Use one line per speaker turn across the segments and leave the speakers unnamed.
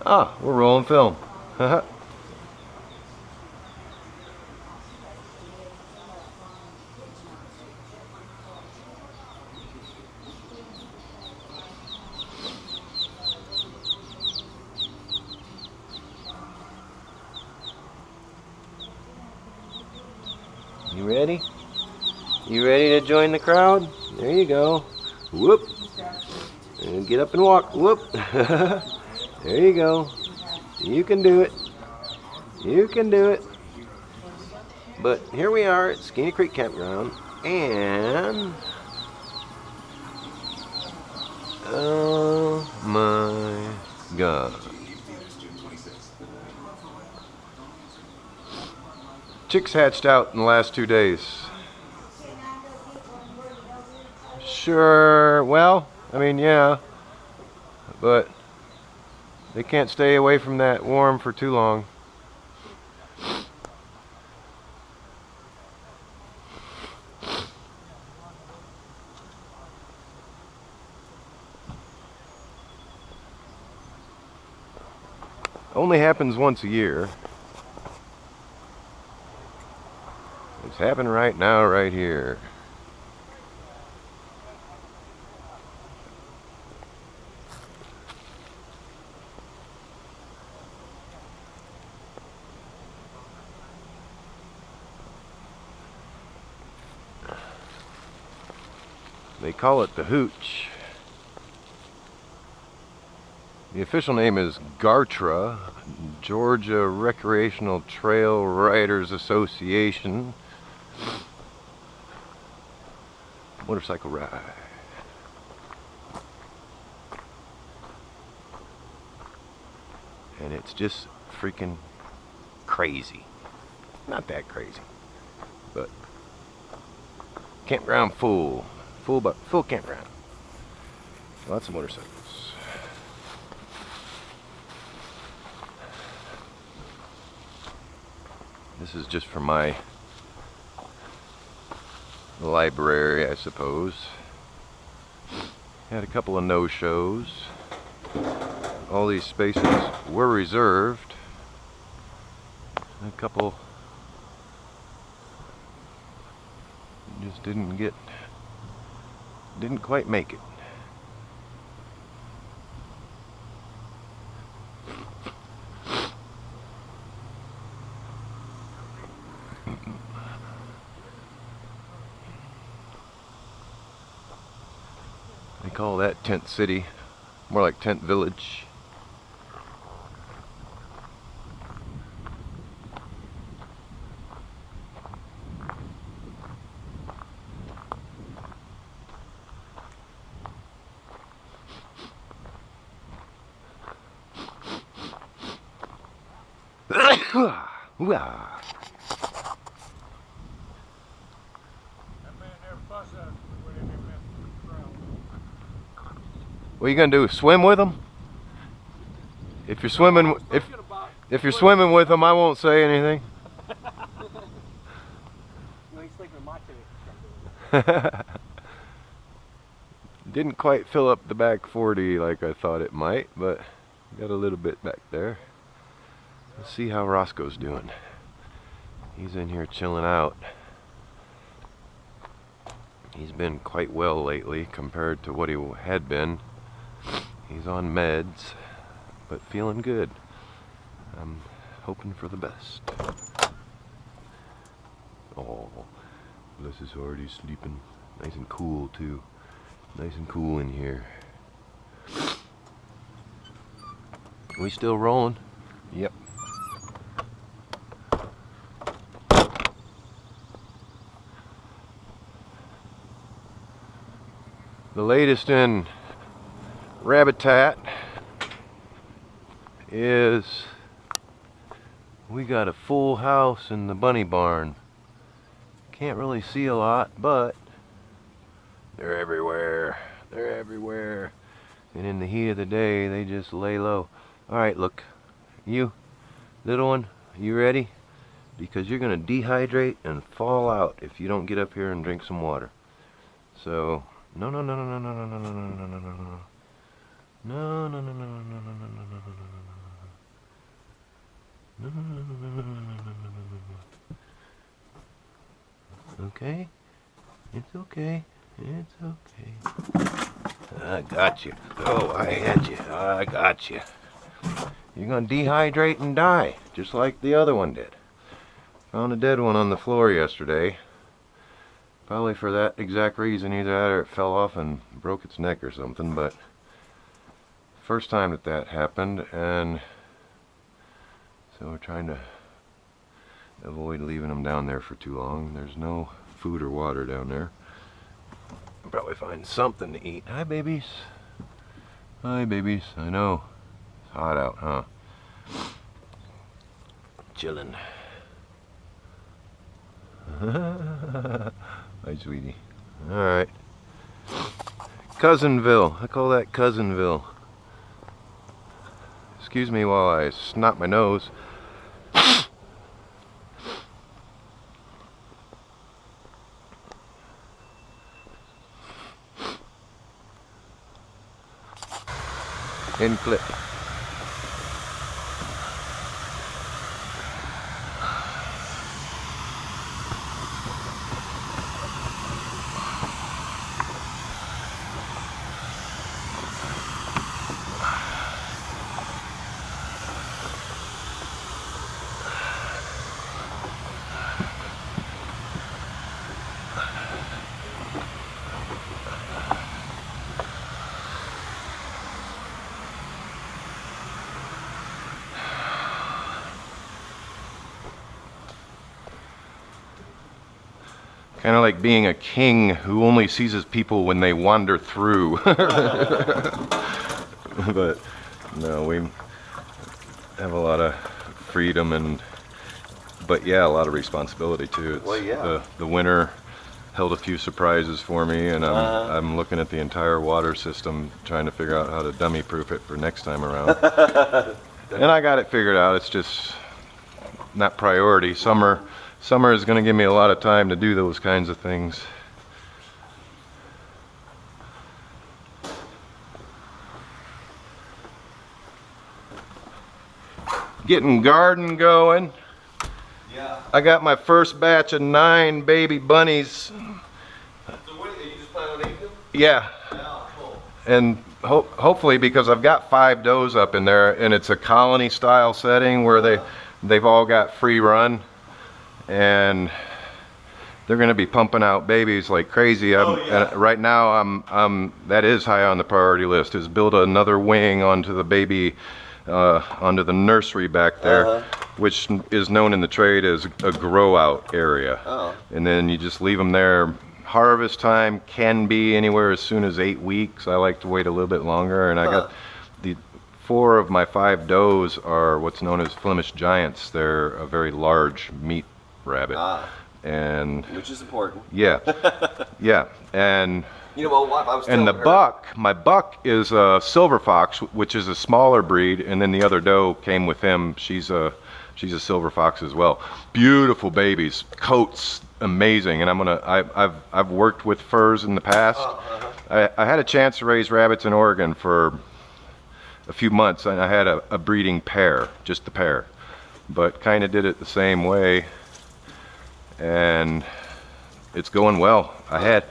Ah, we're rolling film. You ready? You ready to join the crowd? There you go. Whoop. And get up and walk. Whoop. There you go. You can do it. You can do it. But here we are at Skeenah Creek Campground, and oh my God. Chicks hatched out in the last 2 days. Sure, well, I mean, yeah, but they can't stay away from that warm for too long. Only happens once a year. It's happening right now, right here. They call it the hooch. The official name is GARTRA, Georgia Recreational Trail Riders Association. Motorcycle ride. And it's just freaking crazy. Not that crazy, but campground full campground. Lots of motorcycles. This is just for my library, I suppose. Had a couple of no-shows. All these spaces were reserved. A couple just didn't quite make it. They call that Tent City, more like Tent Village. What are you gonna do? Swim with them? If you're swimming, if you're swimming with them, I won't say anything. Didn't quite fill up the back 40 like I thought it might, but got a little bit back there. Let's see how Roscoe's doing. He's in here chilling out. He's been quite well lately compared to what he had been. He's on meds, but feeling good. I'm hoping for the best. Oh, bless is already sleeping. Nice and cool too. Nice and cool in here. We still rolling? Yep. The latest in Rabbitat is we got a full house in the bunny barn. Can't really see a lot, but they're everywhere. They're everywhere. And in the heat of the day, they just lay low. Alright, look. You, little one, you ready? Because you're going to dehydrate and fall out if you don't get up here and drink some water. So, no, no, no, no, no, no, no, no, no, no, no, no, no. No, no, no, no, no, no, no, no, no, no, no, no. okay. It's okay. It's okay. I got you. Oh, I had you. I got you. You're gonna dehydrate and die, just like the other one did. Found a dead one on the floor yesterday. Probably for that exact reason, either that or it fell off and broke its neck or something, but first time that happened, and so we're trying to avoid leaving them down there for too long. There's no food or water down there. I'll probably find something to eat. Hi, babies. Hi, babies. I know. It's hot out, huh? Chillin'. Hi, sweetie. Alright. Cousinville. I call that Cousinville. Excuse me while I snot my nose. In clip. Kind of like being a king who only sees his people when they wander through. But no, we have a lot of freedom but yeah, a lot of responsibility too. It's,
well, yeah.
The winter held a few surprises for me, and I'm looking at the entire water system, trying to figure out how to dummy proof it for next time around. And I got it figured out. It's just not priority. Summer is going to give me a lot of time to do those kinds of things. Getting garden going.
Yeah.
I got my first batch of 9 baby bunnies.
So what, you just plan on eating them?
Yeah.
Yeah, cool.
And hopefully, because I've got 5 does up in there, and it's a colony style setting where they've all got free run. And they're going to be pumping out babies like crazy. And right now, I'm that is high on the priority list. Is build another wing onto the baby, onto the nursery back there, which is known in the trade as a grow out area. And then you just leave them there. Harvest time can be anywhere as soon as 8 weeks. I like to wait a little bit longer, and I got the 4 of my 5 does are what's known as Flemish giants. They're a very large meat rabbit, and
which is important.
Yeah, yeah, and
you know, my wife, I was
and the
her,
buck, my buck is a silver fox, which is a smaller breed, and then the other doe came with him. She's a silver fox as well. Beautiful babies, coats amazing, and I've worked with furs in the past. I had a chance to raise rabbits in Oregon for a few months, and I had a breeding pair, just the pair, but kind of did it the same way. And it's going well. I had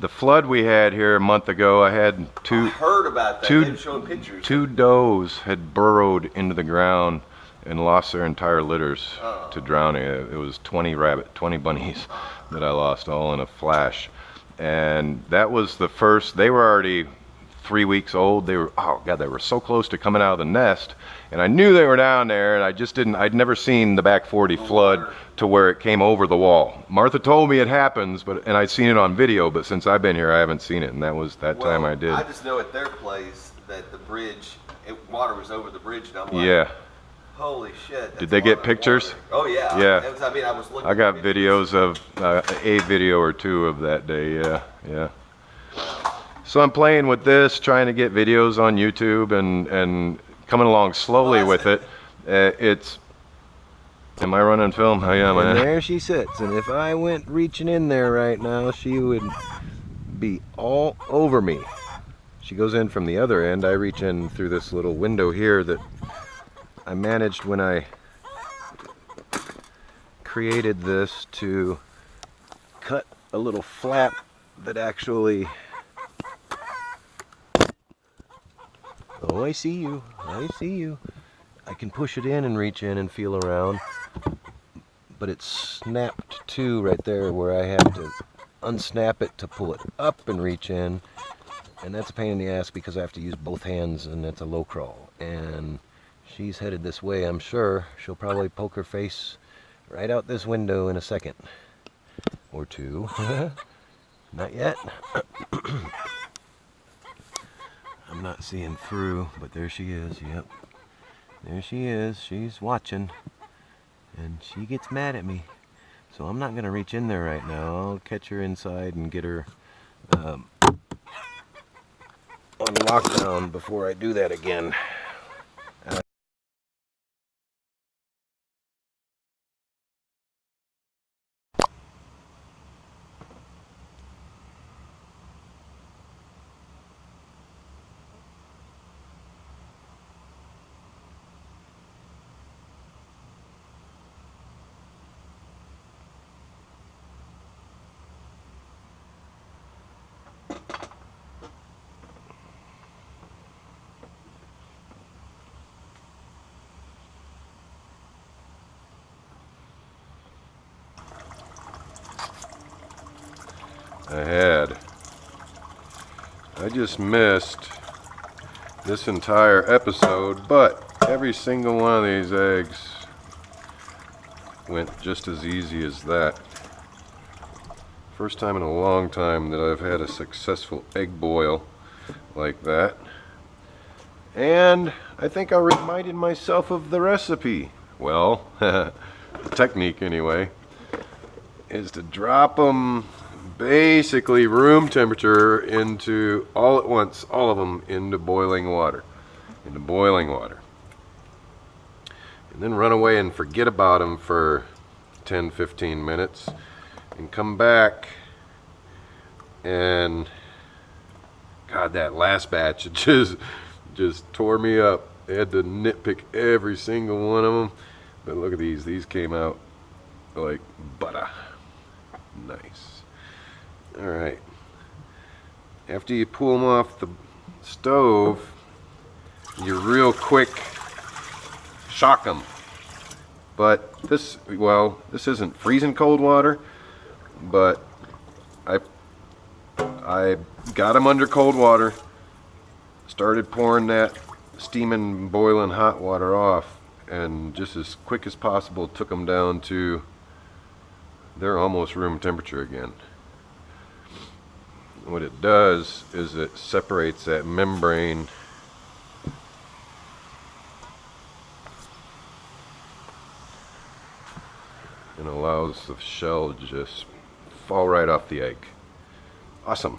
the flood we had here a month ago. I had
I heard about that. They were showing pictures.
2 does had burrowed into the ground and lost their entire litters to drowning. It was 20 bunnies that I lost all in a flash. And that was the first. They were already 3 weeks old. They were, oh God, they were so close to coming out of the nest. And I knew they were down there, and I just didn't, I'd never seen the back 40 flood to where it came over the wall. Martha told me it happens, and I'd seen it on video, but since I've been here, I haven't seen it, and that was that time I did.
I just know at their place that the bridge, water was over the bridge, and I'm like,
yeah.
Holy shit.
Did they get pictures?
Water. Oh yeah.
Yeah.
I mean, I was looking.
I got videos of a video or 2 of that day. Yeah, yeah. So I'm playing with this, trying to get videos on YouTube, and coming along slowly with it. Am I running film? Oh yeah, man. And there she sits, and if I went reaching in there right now, she would be all over me. She goes in from the other end. I reach in through this little window here that I managed when I created this to cut a little flap that actually... Oh, I see you. I see you. I can push it in and reach in and feel around. But it's snapped too right there where I have to unsnap it to pull it up and reach in. And that's a pain in the ass because I have to use both hands and it's a low crawl. And she's headed this way, I'm sure. She'll probably poke her face right out this window in a second. Or two. Not yet. I'm not seeing through, but there she is, yep. There she is, she's watching. And she gets mad at me. So I'm not gonna reach in there right now. I'll catch her inside and get her on lockdown before I do that again. I just missed this entire episode, but every single one of these eggs went just as easy as that. First time in a long time that I've had a successful egg boil like that. And I think I reminded myself of the recipe. Well, the technique anyway, is to drop them basically room temperature into all at once, all of them into boiling water. And then run away and forget about them for 10-15 minutes and come back, and God, that last batch, it just tore me up. I had to nitpick every single one of them, but look at these came out like butter. Nice. Alright, after you pull them off the stove, you real quick shock them. But this isn't freezing cold water, but I got them under cold water, started pouring that steaming, boiling hot water off, and just as quick as possible took them down to they're almost room temperature again. What it does is it separates that membrane and allows the shell to just fall right off the egg. Awesome.